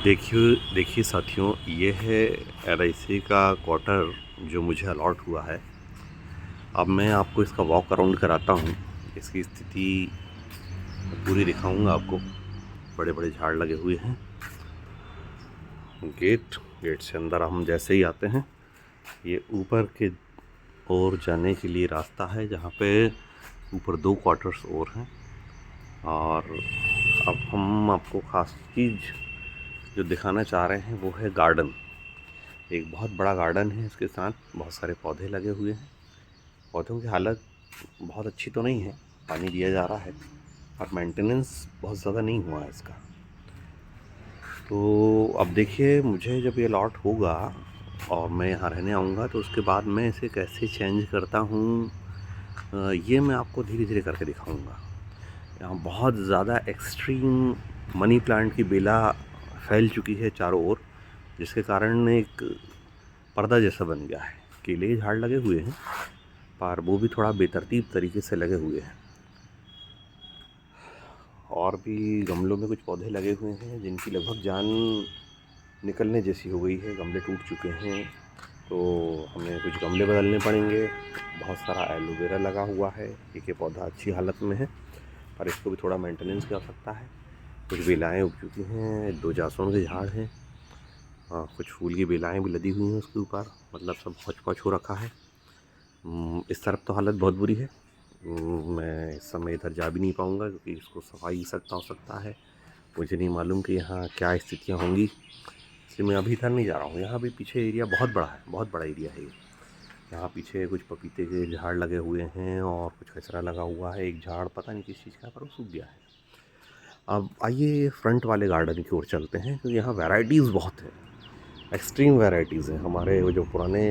देखिए देखिए साथियों, ये है एलआईसी का क्वार्टर जो मुझे अलॉट हुआ है। अब मैं आपको इसका वॉक अराउंड कराता हूँ, इसकी स्थिति पूरी दिखाऊंगा आपको। बड़े बड़े झाड़ लगे हुए हैं। गेट से अंदर हम जैसे ही आते हैं, ये ऊपर के ओर जाने के लिए रास्ता है, जहाँ पे ऊपर 2 क्वार्टर्स और हैं। और अब हम आपको ख़ास चीज़ जो दिखाना चाह रहे हैं वो है गार्डन। एक बहुत बड़ा गार्डन है, इसके साथ बहुत सारे पौधे लगे हुए हैं। पौधों की हालत बहुत अच्छी तो नहीं है, पानी दिया जा रहा है और मेंटेनेंस बहुत ज़्यादा नहीं हुआ है इसका। तो अब देखिए, मुझे जब ये लॉट होगा और मैं यहाँ रहने आऊँगा तो उसके बाद मैं इसे कैसे चेंज करता हूँ, ये मैं आपको धीरे धीरे करके दिखाऊँगा। यहाँ बहुत ज़्यादा एक्सट्रीम मनी प्लांट की बेला फैल चुकी है चारों ओर, जिसके कारण एक पर्दा जैसा बन गया है। केले के झाड़ लगे हुए हैं पर वो भी थोड़ा बेतरतीब तरीके से लगे हुए हैं। और भी गमलों में कुछ पौधे लगे हुए हैं जिनकी लगभग जान निकलने जैसी हो गई है। गमले टूट चुके हैं, तो हमें कुछ गमले बदलने पड़ेंगे। बहुत सारा एलोवेरा लगा हुआ है, एक ये पौधा अच्छी हालत में है पर इसको भी थोड़ा मेंटेनेंस की आवश्यकता है। कुछ बेलाएँ उग चुकी हैं, 2 जासून के झाड़ हैं। कुछ फूल की बेलाएँ भी लदी हुई हैं उसके ऊपर, मतलब सब हौच-पौच हो रखा है। इस तरफ तो हालत बहुत बुरी है। मैं इस समय इधर जा भी नहीं पाऊँगा क्योंकि इसको सफाई सकता हो सकता है। मुझे नहीं मालूम कि यहाँ क्या स्थितियाँ होंगी, इसलिए मैं अभी इधर नहीं जा रहा हूँ। यहाँ भी पीछे एरिया बहुत बड़ा है, बहुत बड़ा एरिया है ये। यहाँ पीछे कुछ पपीते के झाड़ लगे हुए हैं और कुछ कचरा लगा हुआ है। एक झाड़ पता नहीं किस चीज़ का, पर वो सूख गया है। अब आइए फ्रंट वाले गार्डन की ओर चलते हैं, क्योंकि यहाँ वैराइटीज़ बहुत है, एक्सट्रीम वैराइटीज़ हैं। हमारे वो जो पुराने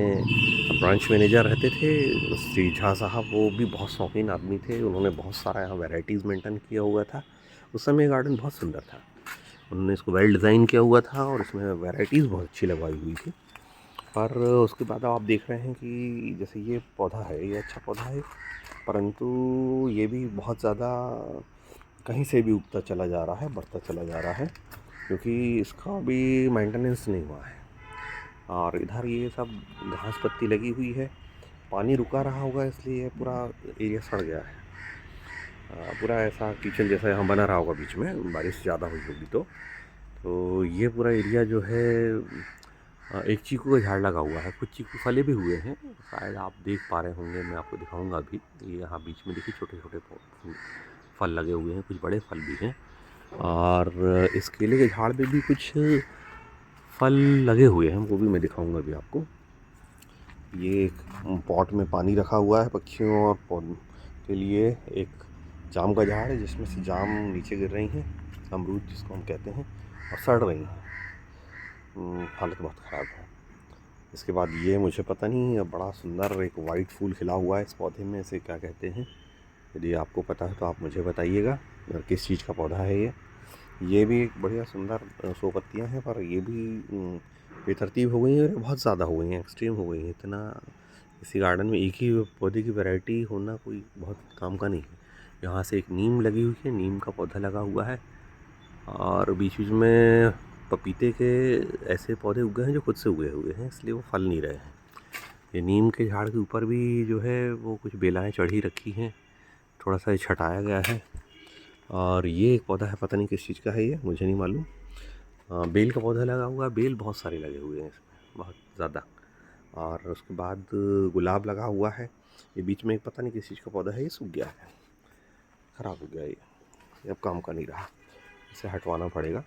ब्रांच मैनेजर रहते थे श्री झा साहब, वो भी बहुत शौकीन आदमी थे। उन्होंने बहुत सारा यहाँ वैराइटीज़ मेंटेन किया हुआ था। उस समय गार्डन बहुत सुंदर था, उन्होंने इसको वेल डिज़ाइन किया हुआ था और इसमें वैराइटीज़ बहुत अच्छी लगवाई हुई थी। पर उसके बाद आप देख रहे हैं कि जैसे ये पौधा है, ये अच्छा पौधा है, परंतु ये भी बहुत ज़्यादा कहीं से भी उगता चला जा रहा है, बढ़ता चला जा रहा है, क्योंकि इसका भी मेंटेनेंस नहीं हुआ है। और इधर ये सब घास पत्ती लगी हुई है, पानी रुका रहा होगा इसलिए पूरा एरिया सड़ गया है। पूरा ऐसा कीचड़ जैसा यहाँ बना रहा होगा, बीच में बारिश ज़्यादा हुई होगी तो ये पूरा एरिया जो है। एक चीकू का झाड़ लगा हुआ है, कुछ चीकू फले भी हुए हैं, शायद आप देख पा रहे होंगे, मैं आपको दिखाऊंगा अभी। ये यहाँ बीच में देखिए छोटे छोटे फल लगे हुए हैं, कुछ बड़े फल भी हैं। और इस केले के झाड़ पे भी कुछ फल लगे हुए हैं, वो भी मैं दिखाऊंगा अभी आपको। ये एक पॉट में पानी रखा हुआ है पक्षियों और पौधों के लिए। एक जाम का झाड़ है जिसमें से जाम नीचे गिर रही हैं, अमरूद जिसको हम कहते हैं, और सड़ रही हैं। हालत बहुत ख़राब है। इसके बाद ये मुझे पता नहीं, बड़ा सुंदर एक वाइट फूल खिला हुआ है इस पौधे में, इसे क्या कहते हैं? यदि आपको पता है तो आप मुझे बताइएगा किस चीज़ का पौधा है ये भी एक बढ़िया सुंदर 100 पत्तियाँ हैं, पर ये भी बेतरतीब हो गई हैं और बहुत ज़्यादा हो गई हैं, एक्सट्रीम हो गई हैं। इतना इसी गार्डन में एक ही पौधे की वैरायटी होना कोई बहुत काम का नहीं है। यहाँ से एक नीम लगी हुई है, नीम का पौधा लगा हुआ है, और बीच बीच में पपीते के ऐसे पौधे उगे हैं जो खुद से उगे हुए हैं, इसलिए वो फल नहीं रहे हैं। ये नीम के झाड़ के ऊपर भी जो है वो कुछ बेलाएँ चढ़ी रखी हैं, थोड़ा सा ये छटाया गया है। और ये एक पौधा है, पता नहीं किस चीज़ का है, ये मुझे नहीं मालूम। बेल का पौधा लगा हुआ है, बेल बहुत सारे लगे हुए हैं इसमें, बहुत ज़्यादा। और उसके बाद गुलाब लगा हुआ है। ये बीच में एक पता नहीं किस चीज़ का पौधा है, ये सूख गया है, ख़राब हो गया ये अब काम का नहीं रहा, इसे हटवाना पड़ेगा।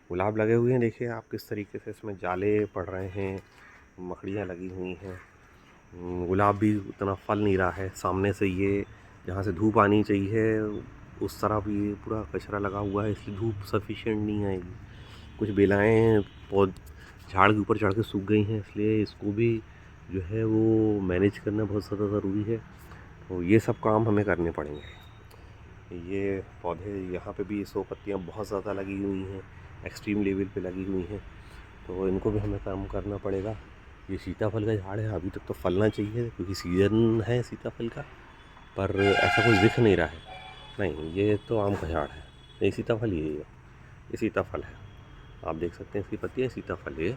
गुलाब लगे हुए हैं, देखिए आप किस तरीके से इसमें जाले पड़ रहे हैं, मकड़ियाँ लगी हुई हैं। गुलाब भी उतना फल नहीं रहा है। सामने से ये जहाँ से धूप आनी चाहिए उस तरफ ये पूरा कचरा लगा हुआ है, इसलिए धूप सफिशिएंट नहीं आएगी। कुछ बेलाएँ पौध झाड़ के ऊपर चढ़ के सूख गई हैं, इसलिए इसको भी जो है वो मैनेज करना बहुत ज़्यादा ज़रूरी है। तो ये सब काम हमें करने पड़ेंगे। ये पौधे यहाँ पे भी 100 पत्तियाँ बहुत ज़्यादा लगी हुई हैं, एक्सट्रीम लेवल पे लगी हुई हैं, तो इनको भी हमें काम करना पड़ेगा। ये सीताफल का झाड़ है, अभी तक तो फलना चाहिए क्योंकि सीज़न है सीताफल का, पर ऐसा कुछ दिख नहीं रहा है। नहीं, ये तो आम का झाड़ है, ये सीताफल ही है, ये सीताफल है। आप देख सकते हैं इसकी पत्ती है, सीताफल है।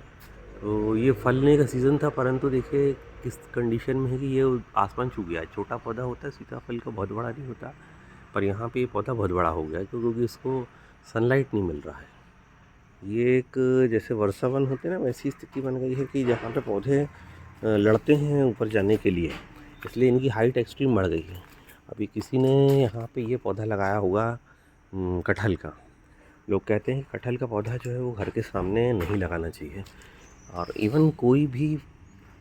तो ये फलने का सीज़न था, परंतु देखिए किस कंडीशन में है कि ये आसमान छू गया है। छोटा पौधा होता है सीताफल का, बहुत बड़ा नहीं होता, पर यहाँ पे ये पौधा बहुत बड़ा हो गया है क्योंकि इसको सनलाइट नहीं मिल रहा है। ये एक जैसे वर्षावन होते हैं ना, वैसी स्थिति बन गई है कि जहाँ पे पौधे लड़ते हैं ऊपर जाने के लिए, इसलिए इनकी हाइट एक्सट्रीम बढ़ गई है। अभी किसी ने यहाँ पे ये पौधा लगाया होगा कटहल का। लोग कहते हैं कि कटहल का पौधा जो है वो घर के सामने नहीं लगाना चाहिए, और इवन कोई भी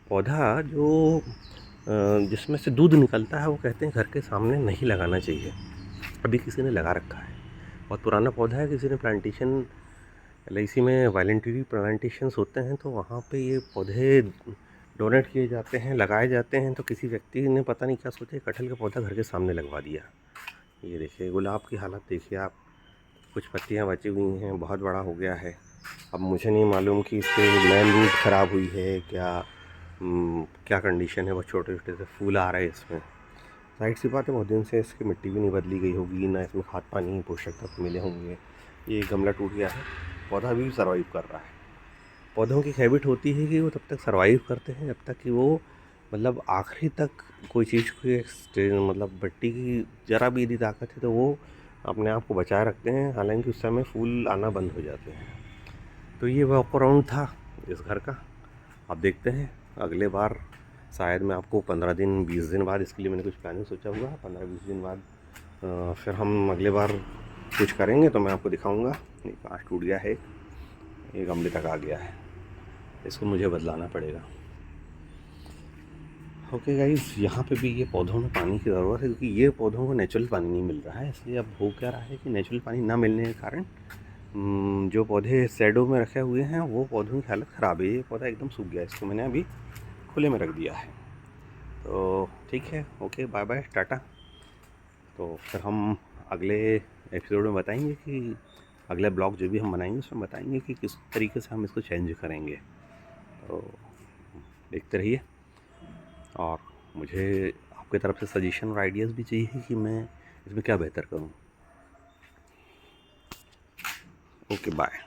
पौधा जो जिसमें से दूध निकलता है वो कहते हैं घर के सामने नहीं लगाना चाहिए। अभी किसी ने लगा रखा है, बहुत पुराना पौधा है, किसी ने प्लांटेशन, LIC में वॉलंटरी प्लांटेशंस होते हैं तो वहाँ पे ये पौधे डोनेट किए जाते हैं, लगाए जाते हैं। तो किसी व्यक्ति ने पता नहीं क्या सोचा, कटहल का पौधा घर के सामने लगवा दिया। ये देखिए गुलाब की हालत देखिए आप, कुछ पत्तियाँ बची हुई हैं, बहुत बड़ा हो गया है। अब मुझे नहीं मालूम कि इसके मेन रूट ख़राब हुई है क्या कंडीशन है, बहुत छोटे छोटे से फूल आ रहे हैं इसमें। जाहिर सी बात है बहुत दिन से इसकी मिट्टी भी नहीं बदली गई होगी, ना इसमें खाद पानी पोषक तत्व मिले होंगे। ये गमला टूट गया है, पौधा भी सर्वाइव कर रहा है। पौधों की हैबिट होती है कि वो तब तक सर्वाइव करते हैं जब तक कि वो मतलब आखिरी तक कोई चीज़ को मतलब मिट्टी की ज़रा भी यदि ताकत है तो वो अपने आप को बचाए रखते हैं, हालांकि उस समय फूल आना बंद हो जाते हैं। तो ये वॉक अराउंड था इस घर का। अब देखते हैं अगले बार, शायद मैं आपको 15 दिन 20 दिन बाद, इसके लिए मैंने कुछ प्लानिंग सोचा हुआ है, 15-20 दिन बाद फिर हम अगले बार कुछ करेंगे तो मैं आपको दिखाऊंगा। ये कांच टूट गया है, ये गमले तक आ गया है, इसको मुझे बदलाना पड़ेगा। ओके गाइस, यहाँ पे भी ये पौधों में पानी की ज़रूरत है क्योंकि ये पौधों को नेचुरल पानी नहीं मिल रहा है। इसलिए अब हो क्या रहा है कि नेचुरल पानी ना मिलने के कारण जो पौधे शैडो में रखे हुए हैं वो पौधों की हालत ख़राब है। ये पौधा एकदम सूख गया है, इसको मैंने अभी खुले में रख दिया है। तो ठीक है, ओके, बाय बाय, टाटा। तो फिर हम अगले एपिसोड में बताएंगे कि अगले ब्लॉग जो भी हम बनाएंगे उसमें बताएंगे कि किस तरीके से हम इसको चेंज करेंगे। तो देखते रहिए, और मुझे आपकी तरफ से सजेशन और आइडियाज़ भी चाहिए कि मैं इसमें क्या बेहतर करूं। Okay, bye.